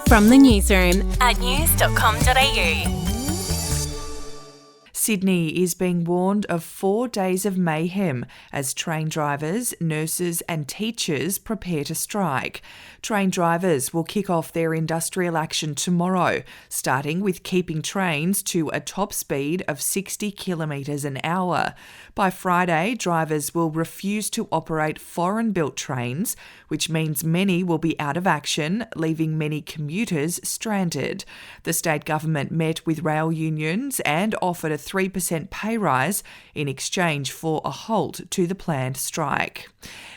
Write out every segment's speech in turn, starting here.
From the newsroom at news.com.au. Sydney is being warned of 4 days of mayhem as train drivers, nurses and teachers prepare to strike. Train drivers will kick off their industrial action tomorrow, starting with keeping trains to a top speed of 60 kilometres an hour. By Friday, drivers will refuse to operate foreign-built trains, which means many will be out of action, leaving many commuters stranded. The state government met with rail unions and offered a 3% pay rise in exchange for a halt to the planned strike.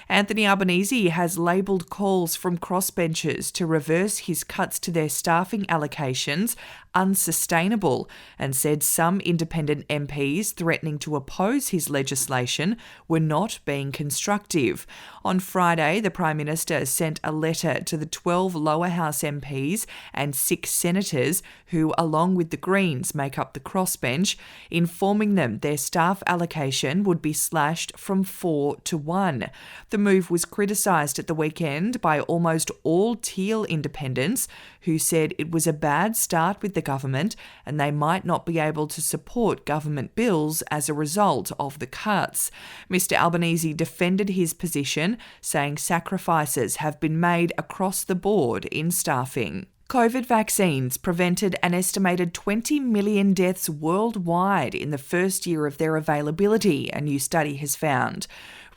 Anthony Albanese has labelled calls from crossbenchers to reverse his cuts to their staffing allocations unsustainable and said some independent MPs threatening to oppose his legislation were not being constructive. On Friday, the Prime Minister sent a letter to the 12 lower house MPs and 6 senators who, along with the Greens, make up the crossbench, informing them their staff allocation would be slashed from 4 to 1. The move was criticised at the weekend by almost all Teal independents, who said it was a bad start with the government and they might not be able to support government bills as a result of the cuts. Mr Albanese defended his position, saying sacrifices have been made across the board in staffing. COVID vaccines prevented an estimated 20 million deaths worldwide in the first year of their availability, a new study has found.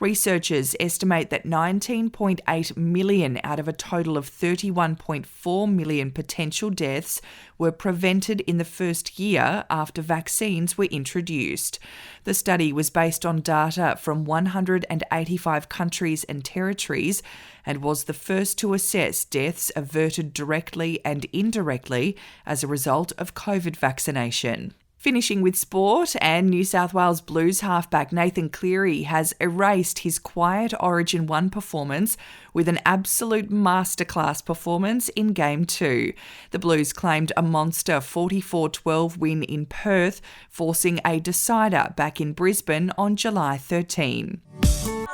Researchers estimate that 19.8 million out of a total of 31.4 million potential deaths were prevented in the first year after vaccines were introduced. The study was based on data from 185 countries and territories and was the first to assess deaths averted directly and indirectly as a result of COVID vaccination. Finishing with sport, and New South Wales Blues halfback Nathan Cleary has erased his quiet Origin 1 performance with an absolute masterclass performance in Game 2. The Blues claimed a monster 44-12 win in Perth, forcing a decider back in Brisbane on July 13.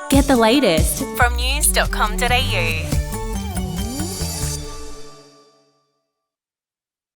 Get the latest from news.com.au.